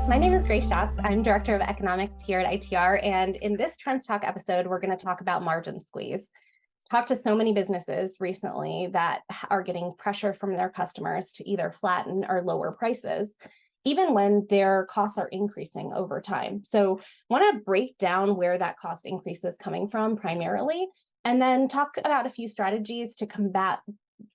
My name is Grace Schatz. I'm Director of Economics here at ITR, and in this Trends Talk episode, we're going to talk about margin squeeze. Talked to so many businesses recently that are getting pressure from their customers to either flatten or lower prices, even when their costs are increasing over time. So I want to break down where that cost increase is coming from primarily, and then talk about a few strategies to combat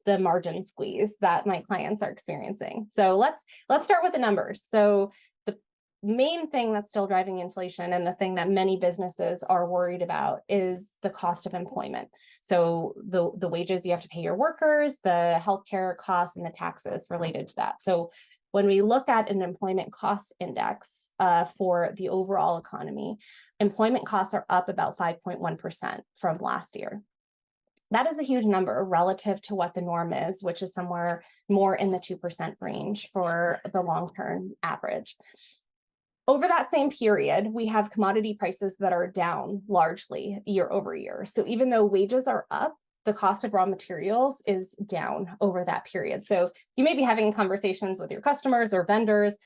the margin squeeze that my clients are experiencing. So let's start with the numbers. So the main thing that's still driving inflation and the thing that many businesses are worried about is the cost of employment. So the wages you have to pay your workers, the healthcare costs, and the taxes related to that. So when we look at an employment cost index for the overall economy, employment costs are up about 5.1% from last year. That is a huge number relative to what the norm is, which is somewhere more in the 2% range for the long-term average. Over that same period, we have commodity prices that are down largely year over year. So even though wages are up, the cost of raw materials is down over that period. So you may be having conversations with your customers or vendors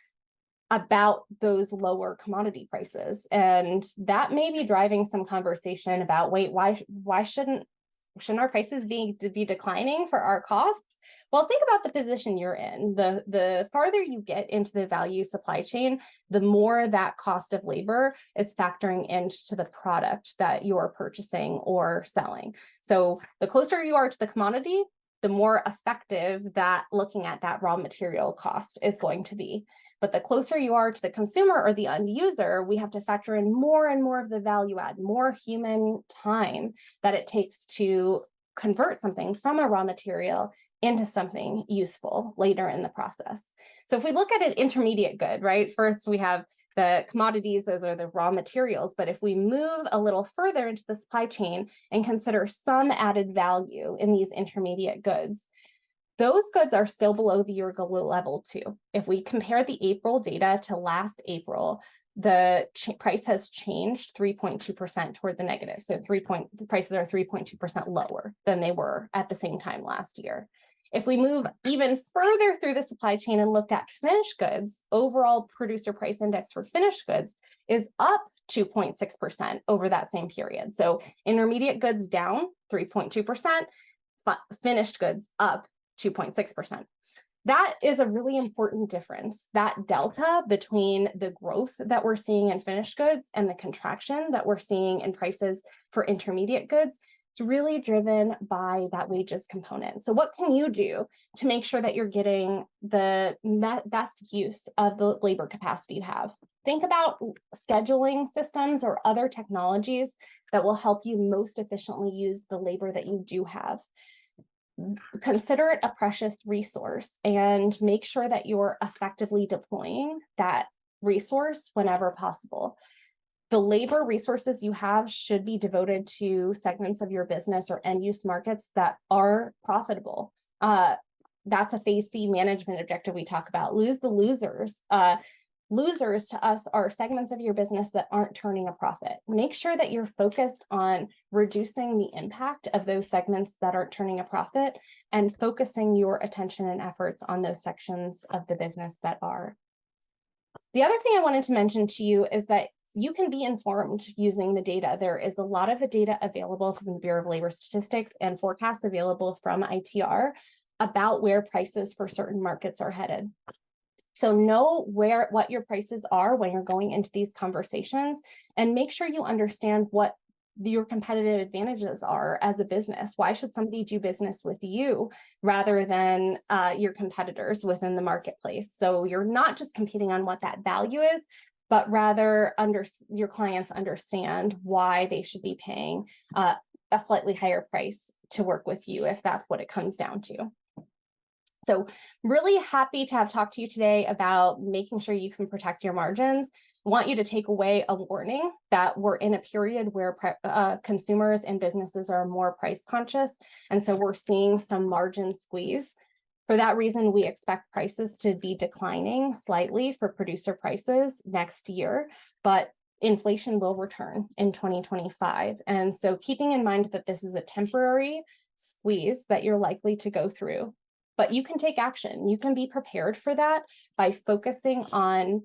about those lower commodity prices, and that may be driving some conversation about, wait, why shouldn't our prices be declining for our costs? Well, think about the position you're in. The farther you get into the value supply chain, the more that cost of labor is factoring into the product that you're purchasing or selling. So the closer you are to the commodity, the more effective that looking at that raw material cost is going to be. But the closer you are to the consumer or the end user, we have to factor in more and more of the value add, more human time that it takes to convert something from a raw material into something useful later in the process. So if we look at an intermediate good, right, first we have the commodities, those are the raw materials. But if we move a little further into the supply chain and consider some added value in these intermediate goods, those goods are still below the year ago level too. If we compare the April data to last April, the price has changed 3.2% toward the negative. So the prices are 3.2% lower than they were at the same time last year. If we move even further through the supply chain and looked at finished goods, overall producer price index for finished goods is up 2.6% over that same period. So intermediate goods down 3.2%, finished goods up 2.6%. That is a really important difference. That delta between the growth that we're seeing in finished goods and the contraction that we're seeing in prices for intermediate goods, it's really driven by that wages component. So what can you do to make sure that you're getting the best use of the labor capacity you have? Think about scheduling systems or other technologies that will help you most efficiently use the labor that you do have. Consider it a precious resource and make sure that you're effectively deploying that resource whenever possible. The labor resources you have should be devoted to segments of your business or end-use markets that are profitable. That's a phase C management objective we talk about. Lose the losers. Losers to us are segments of your business that aren't turning a profit. Make sure that you're focused on reducing the impact of those segments that aren't turning a profit and focusing your attention and efforts on those sections of the business that are. The other thing I wanted to mention to you is that you can be informed using the data. There is a lot of data available from the Bureau of Labor Statistics and forecasts available from ITR about where prices for certain markets are headed. So know what your prices are when you're going into these conversations, and make sure you understand what your competitive advantages are as a business. Why should somebody do business with you rather than your competitors within the marketplace? So you're not just competing on what that value is, but rather your clients understand why they should be paying a slightly higher price to work with you if that's what it comes down to. So really happy to have talked to you today about making sure you can protect your margins. I want you to take away a warning that we're in a period where consumers and businesses are more price conscious. And so we're seeing some margin squeeze. For that reason, we expect prices to be declining slightly for producer prices next year, but inflation will return in 2025. And so keeping in mind that this is a temporary squeeze that you're likely to go through, but you can take action. You can be prepared for that by focusing on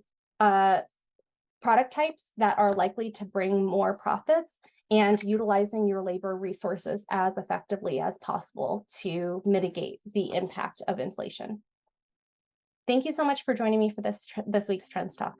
product types that are likely to bring more profits, and utilizing your labor resources as effectively as possible to mitigate the impact of inflation. Thank you so much for joining me for this week's Trends Talk.